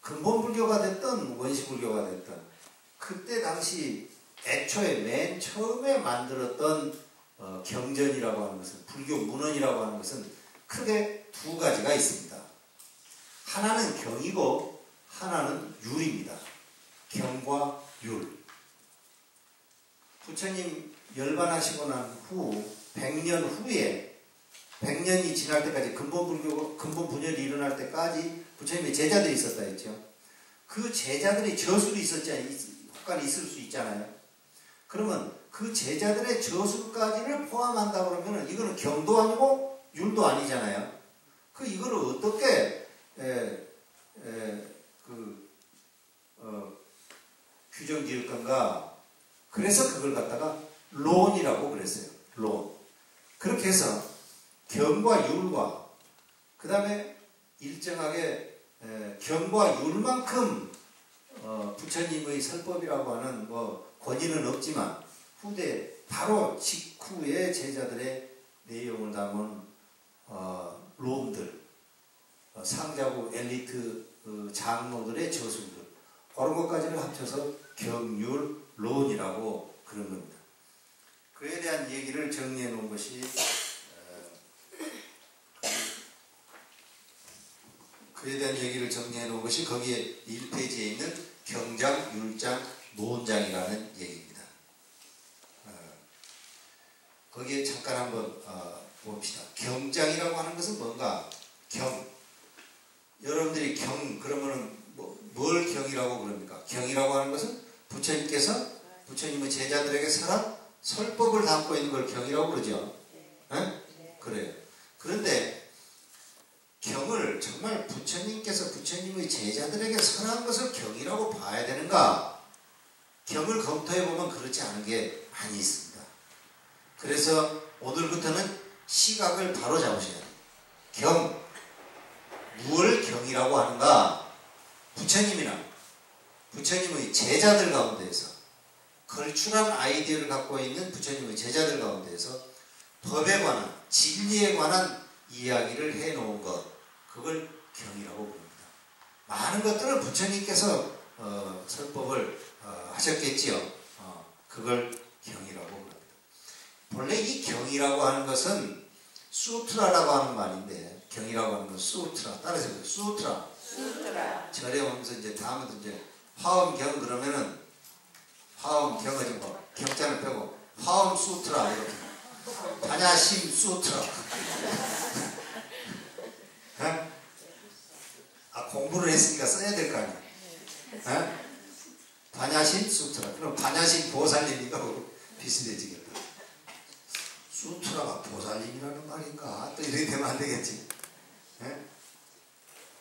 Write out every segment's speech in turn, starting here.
근본불교가 됐든 원시불교가 됐든 그때 당시 애초에 맨 처음에 만들었던 경전이라고 하는 것은, 불교 문헌이라고 하는 것은 크게 두 가지가 있습니다. 하나는 경이고 하나는 율입니다. 경과 율. 부처님 열반하시고 난 후 100년 후에, 100년이 지날 때까지, 근본 분열이 일어날 때까지 부처님의 제자들이 있었다 했죠. 그 제자들의 저술이 혹간 있을 수 있잖아요. 그러면 그 제자들의 저술까지를 포함한다 그러면은 이거는 경도 아니고 율도 아니잖아요. 이거를 어떻게 규정 지을 건가? 그래서 그걸 갖다가 론이라고 그랬어요. 론. 그렇게 해서 경과 율과 그 다음에 일정하게 경과 율만큼 부처님의 설법이라고 하는 권위는 없지만 후대 바로 직후에 제자들의 내용을 담은 론들, 상자부 엘리트 장로들의 저술들, 그런 것까지를 합쳐서 경율론이라고 그런 겁니다. 그에 대한 얘기를 정리해 놓은 것이 거기에 1페이지에 있는 경장, 율장, 논장이라는 얘기입니다. 거기에 잠깐 한번 봅시다. 경장이라고 하는 것은 뭔가? 여러분들이 그러면은 뭘 경이라고 그럽니까? 경이라고 하는 것은 부처님께서 부처님의 제자들에게 설법을 담고 있는 걸 경이라고 그러죠. 그래요. 그런데 경을 정말 부처님께서 부처님의 제자들에게 설한 것을 경이라고 봐야 되는가? 경을 검토해보면 그렇지 않은 게 많이 있습니다. 그래서 오늘부터는 시각을 바로 잡으셔야 돼요. 무엇을 경이라고 하는가? 부처님이나 부처님의 제자들 가운데에서, 걸출한 아이디어를 갖고 있는 부처님의 제자들 가운데에서 법에 관한, 진리에 관한 이야기를 해놓은 것, 그걸 경이라고 부릅니다. 많은 것들을 부처님께서 설법을 하셨겠지요. 그걸 경이라고 부릅니다. 본래 이 경이라고 하는 것은 수트라라고 하는 말인데, 경이라고 하는 건 수트라, 따라서 수트라. 절에 오면서 이제 다음부터 이제 화엄경 그러면은 화엄경을 좀 경자를 빼고 화엄 수트라 이렇게, 반야심 수트라. 공부를 했으니까 써야 될 거 아니야. 반야심 수트라. 그럼 반야심 보살님이가 비슷해지겠다. 수트라가 보살님이라는 말인가? 또 이렇게 되면 안 되겠지.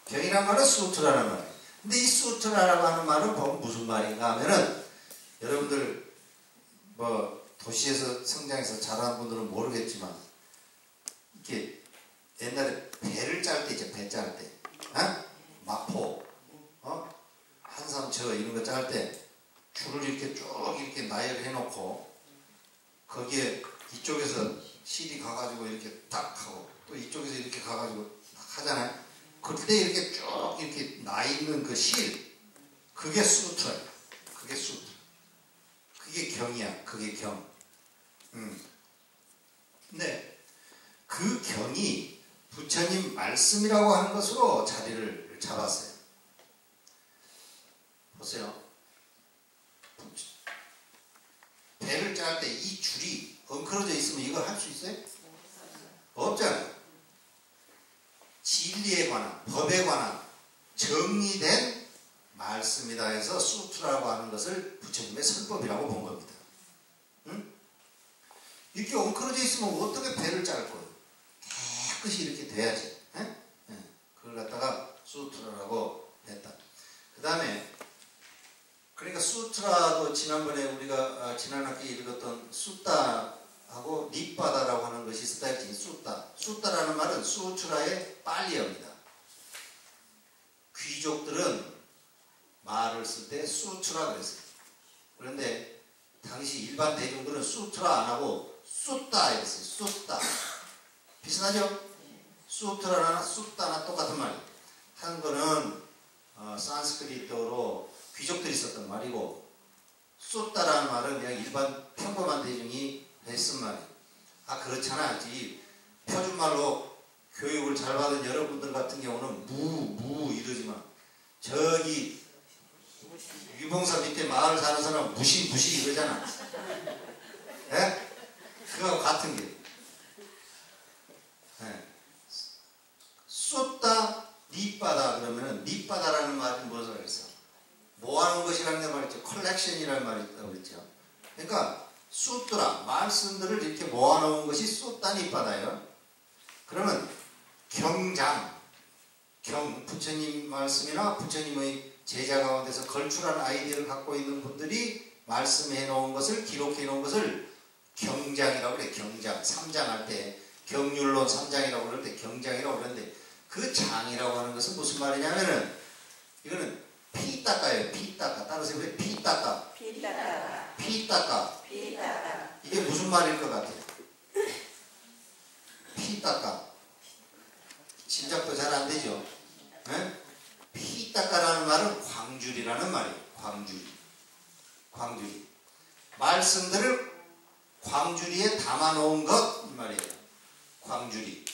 경이라는 말은 수트라는 말이에요. 근데 이 수트라라고 하는 말은 무슨 말인가 하면은, 여러분들 도시에서 성장해서 자란 분들은 모르겠지만, 이렇게 옛날에 배를 짤 때 있죠. 배 짤 때. 마포, 한삼저 이런 거 짤 때 줄을 이렇게 쭉 이렇게 나열해 놓고, 거기에 이쪽에서 실이 가가지고 이렇게 딱 하고, 또 이쪽에서 이렇게 가가지고 딱 하잖아요. 그때 이렇게 쭉 이렇게 나 있는 그 실, 그게 수트라예요. 그게 수트. 그게 경이야. 그게 경. 근데 그 경이 부처님 말씀이라고 하는 것으로 자리를 잡았어요. 보세요. 배를 짤 때 이 줄이 엉클어져 있으면 이걸 할 수 있어요? 없잖아요. 진리에 관한, 법에 관한 정리된 말씀이다 해서 수트라고 하는 것을 부처님의 설법이라고 본 겁니다. 이렇게 엉클어져 있으면 어떻게 배를 짤 거예요? 깨끗이 이렇게 돼야지. 그걸 갖다가 수트라라고 했다. 그 다음에, 그러니까 수트라도 지난번에 우리가 지난 학기에 읽었던 숫다하고 립바다라고 하는 것이 있었다 했지. 숫다라는 말은 수트라의 빨리어입니다. 귀족들은 말을 쓸 때 수트라 그랬어요. 그런데 당시 일반 대중들은 수트라 안 하고 숫다 이랬어요. 숫다. 비슷하죠? 수트라나 숫다나 똑같은 말이에요. 한거는 산스크리트어로 귀족들이 썼던 말이고, 쏟다라는 말은 그냥 일반 평범한 대중이 했은 말이에요. 그렇잖아. 이 표준말로 교육을 잘 받은 여러분들 같은 경우는 무 이러지만, 저기 유봉사 밑에 마을 사는 사람은 무시 이러잖아. 예? 그거하고 같은 게. 예. 쏟다, 닛바다 그러면은, 닛바다라는 말이 무엇을 했어? 모아놓은 것이라는 말이죠. 컬렉션이라는 말이 있다고 그랬죠. 그러니까 쏟더라, 말씀들을 이렇게 모아놓은 것이 쏟다, 닛바다예요. 그러면 경장, 부처님 말씀이나 부처님의 제자 가운데서 걸출한 아이디어를 갖고 있는 분들이 말씀해 놓은 것을, 기록해 놓은 것을 경장이라고 그래. 경장. 3장 할 때 경률론 3장이라고 그럴 때 경장이라고 그러는데, 그 장이라고 하는 것은 무슨 말이냐면은, 이거는 피닦아예요. 피닦아. 따라서 왜 피닦아? 피닦아. 이게 무슨 말일 것 같아요? 피닦아. 짐작도 잘 안 되죠? 네? 피닦아라는 말은 광주리라는 말이에요. 광주리. 말씀들을 광주리에 담아놓은 것, 이 말이에요. 광주리.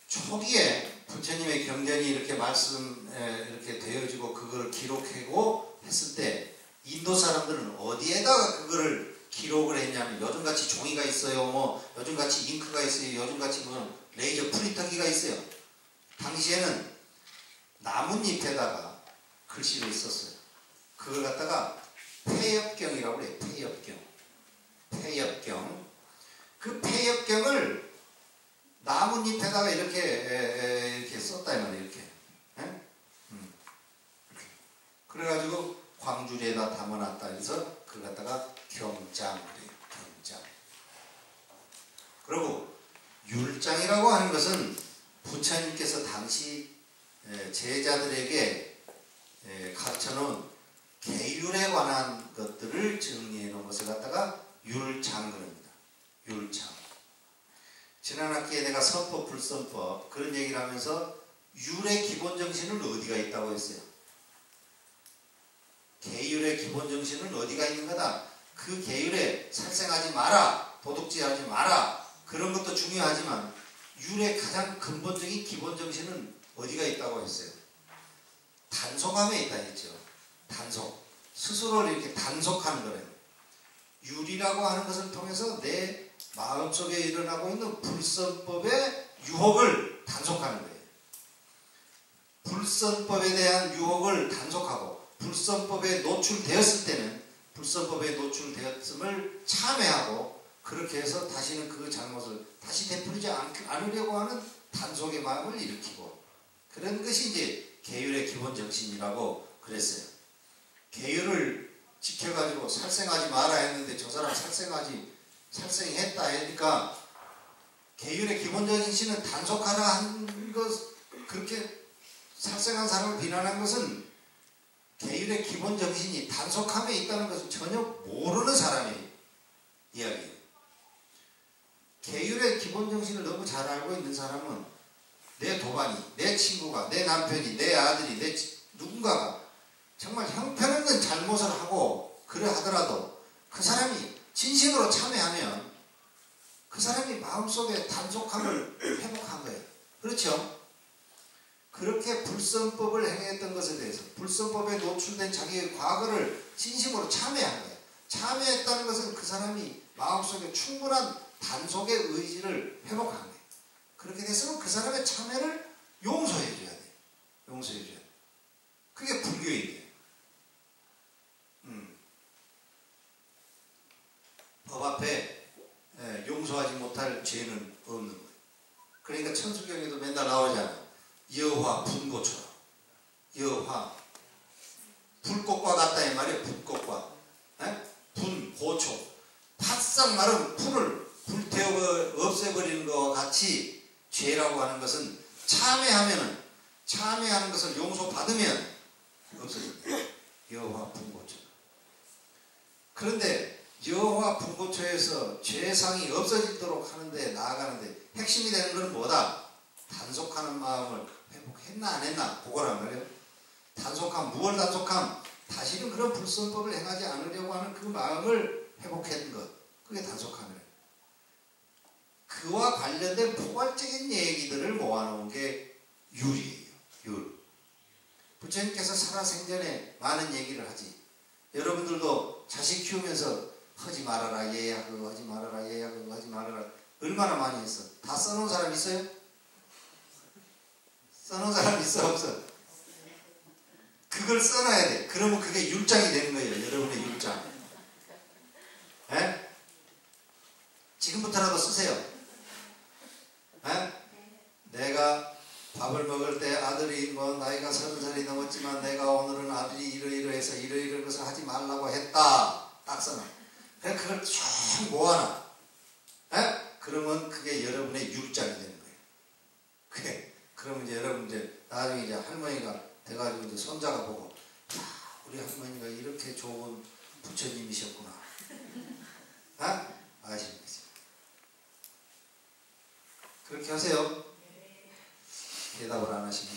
초기에 부처님의 경전이 이렇게 이렇게 되어지고 그걸 기록하고 했을 때, 인도 사람들은 어디에다가 그거를 기록을 했냐면, 요즘같이 종이가 있어요. 요즘같이 잉크가 있어요. 요즘같이 레이저 프린터기가 있어요. 당시에는 나뭇잎에다가 글씨를 썼어요. 그걸 갖다가 폐엽경이라고 그래요. 폐엽경. 그 폐엽경을 나뭇잎에다가 이렇게 썼다 이 말이에요. 이렇게. 그래가지고 광주리에다 담아놨다 해서 그걸 갖다가 경장 그래요. 경장. 그리고 율장이라고 하는 것은 부처님께서 당시 제자들에게 가르쳐놓은 계율에 관한 것들을 정리해 놓은 것을 갖다가 율장 그럽니다. 율장. 지난 학기에 내가 선법, 불선법 그런 얘기를 하면서 율의 기본 정신은 어디가 있다고 했어요? 계율의 기본 정신은 어디가 있는 거다? 그 계율에 살생하지 마라, 도둑질하지 마라, 그런 것도 중요하지만 율의 가장 근본적인 기본 정신은 어디가 있다고 했어요? 단속함에 있다 했죠. 단속. 스스로를 이렇게 단속하는 거예요. 율이라고 하는 것을 통해서 내 마음속에 일어나고 있는 불선법의 유혹을 단속하는 거예요. 불선법에 대한 유혹을 단속하고, 불선법에 노출되었을 때는 불선법에 노출되었음을 참회하고, 그렇게 해서 다시는 그 잘못을 다시 되풀이지 않으려고 하는 단속의 마음을 일으키고, 그런 것이 이제 계율의 기본 정신이라고 그랬어요. 계율을 지켜가지고 살생하지 마라 했는데 저 사람 살생했다 하니까, 계율의 기본 정신은 단속하라 한 것, 그렇게 살생한 사람을 비난한 것은 계율의 기본 정신이 단속함에 있다는 것을 전혀 모르는 사람의 이야기예요. 계율의 기본 정신을 너무 잘 알고 있는 사람은 내 도반이, 내 친구가, 내 남편이, 내 아들이, 누군가가 정말 형편없는 잘못을 하고 그래 하더라도 그 사람이 진심으로 참회하면 그 사람이 마음속에 단속함을 회복한 거예요. 그렇죠? 그렇게 불선법을 행했던 것에 대해서, 불선법에 노출된 자기의 과거를 진심으로 참회한 거예요. 참회했다는 것은 그 사람이 마음속에 충분한 단속의 의지를 회복한 거예요. 그렇게 됐으면 그 사람의 참회를 용서해줘야 돼요. 용서해줘야 돼요. 그게 불교인이에요. 법 앞에 용서하지 못할 죄는 없는 거예요. 그러니까 천수경에도 맨날 나오잖아요. 여화 분고처럼. 여화 불꽃과 같다 이 말이에요. 불꽃과. 분, 고초. 바싹 마른 풀을 불태워 없애버리는 것과 같이 죄라고 하는 것은 참회하는 것을 용서받으면 없어집니다. 여화 분고처. 그런데 여화 분고처에서 죄상이 없어지도록 하는데, 나아가는데 핵심이 되는 것은 뭐다? 단속하는 마음을 회복했나 안 했나 보고란 말이에요. 단속함, 무엇 단속함? 다시는 그런 불선법을 행하지 않으려고 하는 그 마음을 회복했던 것. 그게 단속함이에요. 그와 관련된 포괄적인 얘기들을 모아놓은 게 율이에요. 율. 부처님께서 살아생전에 많은 얘기를 하지. 여러분들도 자식 키우면서 하지 말아라 얘야 그거 하지 말아라 얘야 그거 하지 말아라 얼마나 많이 했어? 다 써놓은 사람 있어요? 써놓은 사람 있어 없어? 그걸 써놔야 돼. 그러면 그게 율장이 되는 거예요. 여러분의 율장. 에? 지금부터라도 쓰세요. 에? 내가 밥을 먹을 때 아들이 뭐 나이가 30살이 넘었지만 내가 오늘은 아들이 이러이러해서 이러이러한 것을 하지 말라고 했다. 딱 써놔. 그래 그걸 쭉 모아놔. 에? 그러면 그게 여러분의 율장이 되는 거예요. 그래. 그러면 이제 여러분 이제 나중에 이제 할머니가 돼가지고 이제 손자가 보고 야, 우리 할머니가 이렇게 좋은 부처님이셨구나. 아? 아시는 거죠. 그렇게 하세요. 대답을 안 하시네.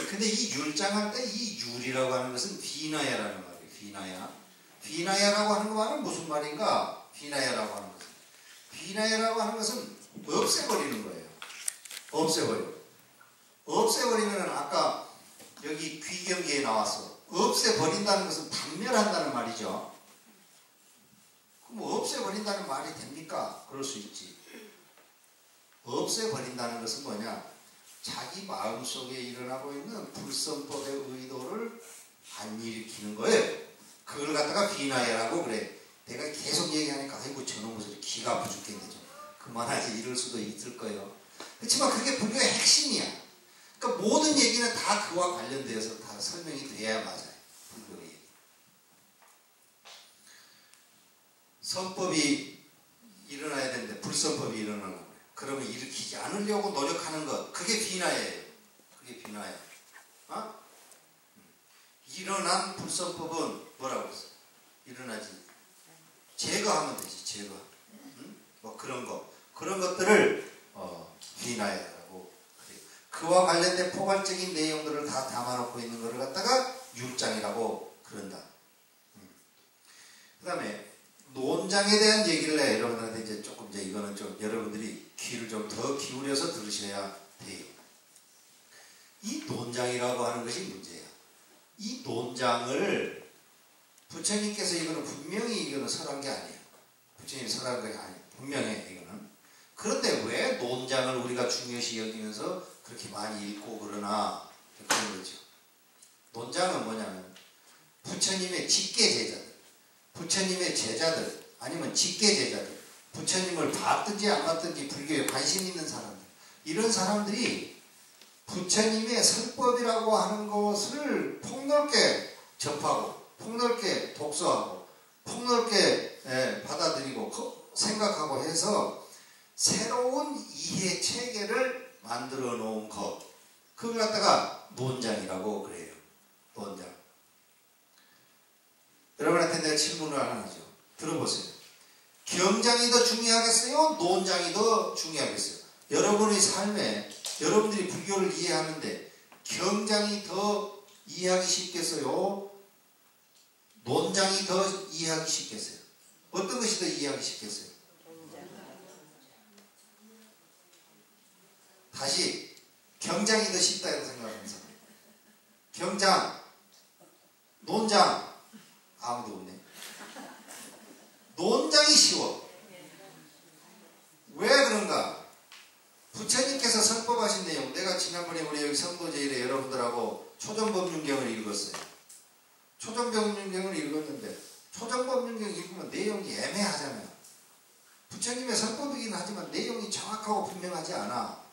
근데 이 율장할 때 이 율이라고 하는 것은 비나야라는 말이에요. 비나야. 비나야라고 하는 말은 무슨 말인가? 비나야라고 하는 것은. 비나야라고 하는 것은 없애버리는 거예요. 없애버려. 없애버리면 아까 여기 귀경기에 나왔어. 없애버린다는 것은 박멸한다는 말이죠. 그럼 없애버린다는 말이 됩니까? 그럴 수 있지. 없애버린다는 것은 뭐냐? 자기 마음속에 일어나고 있는 불선법의 의도를 안 일으키는 거예요. 그걸 갖다가 비나야라고 그래. 내가 계속 얘기하니까 아이고 저놈의 소리 기가 아파 죽겠네 좀. 그만하지 이럴 수도 있을 거예요. 그렇지만 그게 불교의 핵심이야. 그러니까 모든 얘기는 다 그와 관련되어서 다 설명이 돼야 맞아요. 불교의 얘기. 선법이 일어나야 되는데 불선법이 일어나는 거예요. 그러면 일으키지 않으려고 노력하는 것. 그게 비나예요. 그게 비나야. 어? 일어난 불선법은 뭐라고 했어? 일어나지. 제거하면 되지. 제거. 응? 뭐 그런 거. 그런 것들을 비나야라고 그래요. 그와 관련된 포괄적인 내용들을 다 담아놓고 있는 것을 갖다가 율장이라고 그런다. 그 다음에 논장에 대한 얘기를 해. 여러분들한테 이제 조금 이제 이거는 좀 여러분들이 귀를 좀 더 기울여서 들으셔야 돼요. 이 논장이라고 하는 것이 문제예요. 이 논장을 부처님께서 이거는 분명히 이거는 설한 게 아니에요. 부처님이 설한 게 아니에요. 분명해 이거는. 그런데 왜 논장을 우리가 중요시 여기면서 그렇게 많이 읽고 그러나 그런 거죠. 논장은 뭐냐면 부처님의 직계 제자들, 부처님의 제자들 아니면 직계 제자들, 부처님을 봤든지 안 봤든지 불교에 관심 있는 사람들, 이런 사람들이 부처님의 설법이라고 하는 것을 폭넓게 접하고 폭넓게 독서하고 폭넓게 받아들이고 생각하고 해서 새로운 이해 체계를 만들어 놓은 것, 그걸 갖다가 논장이라고 그래요. 논장. 여러분한테 내가 질문을 하나 하죠. 들어보세요. 경장이 더 중요하겠어요? 논장이 더 중요하겠어요? 여러분의 삶에 여러분들이 불교를 이해하는데 경장이 더 이해하기 쉽겠어요? 논장이 더 이해하기 쉽겠어요? 어떤 것이 더 이해하기 쉽겠어요? 다시 경장이 더 쉽다고 생각하는 사람. 경장, 논장 아무도 없네. 논장이 쉬워. 왜 그런가? 부처님께서 설법하신 내용, 내가 지난번에 우리 여기 성도제일에 여러분들하고 초전법륜경을 읽었어요. 초전법륜경을 읽었는데 초전법륜경 읽으면 내용이 애매하잖아요. 부처님의 설법이긴 하지만 내용이 정확하고 분명하지 않아.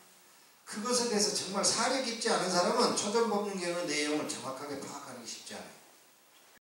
그것에 대해서 정말 사려 깊지 않은 사람은 초전법륜경의 내용을 정확하게 파악하는 게 쉽지 않아요.